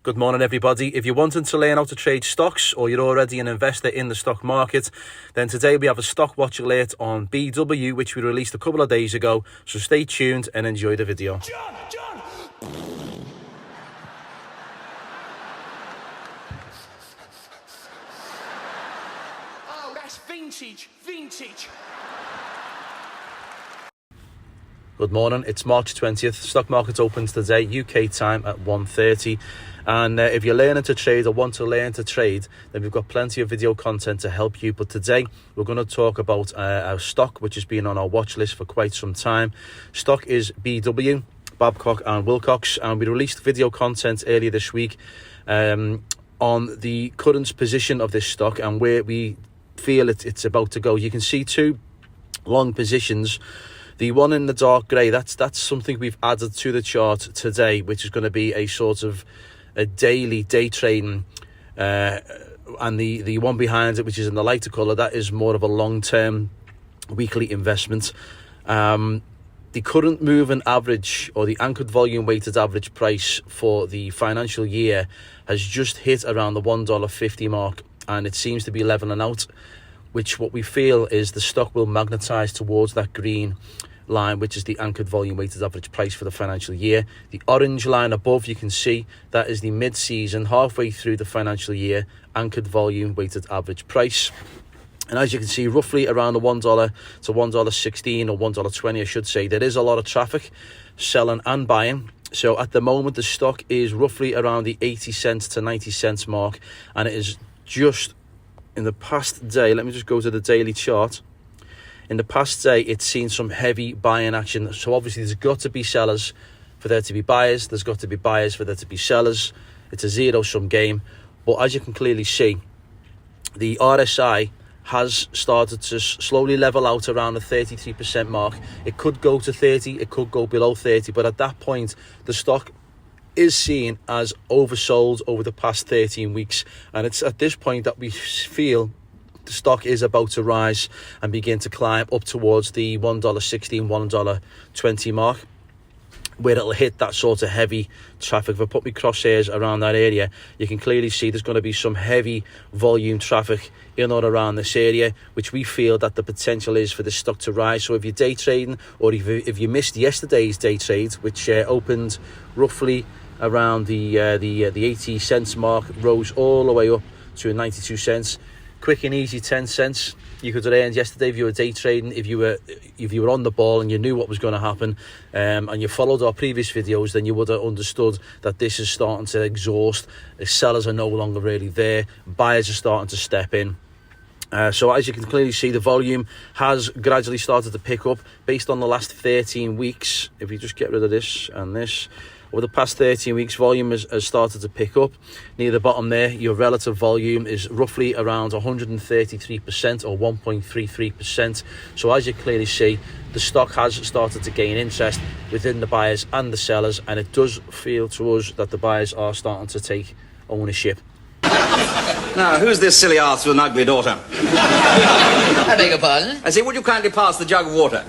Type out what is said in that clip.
Good morning, everybody. If you're wanting to learn how to trade stocks or you're already an investor in the stock market, then today we have a stock watch alert on BW, which we released a couple of days ago. So stay tuned and enjoy the video. John! Oh, that's vintage. Good morning. It's March 20th. Stock market opens today, UK time at 1:30. And if you're learning to trade or want to learn to trade, then we've got plenty of video content to help you. But today we're going to talk about our stock, which has been on our watch list for quite some time. Stock is BW, Babcock and Wilcox, and we released video content earlier this week on the current position of this stock and where we feel it's about to go. You can see two long positions. The one in the dark grey, that's something we've added to the chart today, which is going to be a sort of a daily day trading, and the one behind it, which is in the lighter colour, that is more of a long-term weekly investment. The current moving average, or the anchored volume weighted average price for the financial year has just hit around the $1.50 mark, and it seems to be levelling out, which what we feel is the stock will magnetise towards that green line, which is the anchored volume weighted average price for the financial year. The orange line above, you can see that is the mid-season, halfway through the financial year, anchored volume weighted average price. And as you can see, roughly around the $1 to $1.16 or $1.20, I should say, there is a lot of traffic selling and buying. So at the moment, the stock is roughly around the 80 cents to 90 cents mark, and it is just in the past day. Let me just go to the daily chart. In the past day, it's seen some heavy buying action. So obviously there's got to be sellers for there to be buyers. There's got to be buyers for there to be sellers. It's a zero-sum game. But as you can clearly see, the RSI has started to slowly level out around the 33% mark. It could go to 30, it could go below 30. But at that point, the stock is seen as oversold over the past 13 weeks. And it's at this point that we feel the stock is about to rise and begin to climb up towards the $1.16, $1.20 mark, where it'll hit that sort of heavy traffic. If I put my crosshairs around that area, you can clearly see there's going to be some heavy volume traffic in or around this area, which we feel that the potential is for the stock to rise. So if you're day trading, or if you missed yesterday's day trade, which opened roughly around the 80 cents mark, rose all the way up to 92 cents. Quick and easy 10 cents you could have earned yesterday if you were day trading, if you were on the ball and you knew what was going to happen, and you followed our previous videos, then you would have understood that this is starting to exhaust. The sellers are no longer really there. Buyers are starting to step in. So as you can clearly see, the volume has gradually started to pick up based on the last 13 weeks. If we just get rid of this and this, over the past 13 weeks, volume has started to pick up. Near the bottom there, your relative volume is roughly around 133% or 1.33%. So as you clearly see, the stock has started to gain interest within the buyers and the sellers, and it does feel to us that the buyers are starting to take ownership. Now, who's this silly ass with an ugly daughter? I beg your pardon? I say, would you kindly pass the jug of water?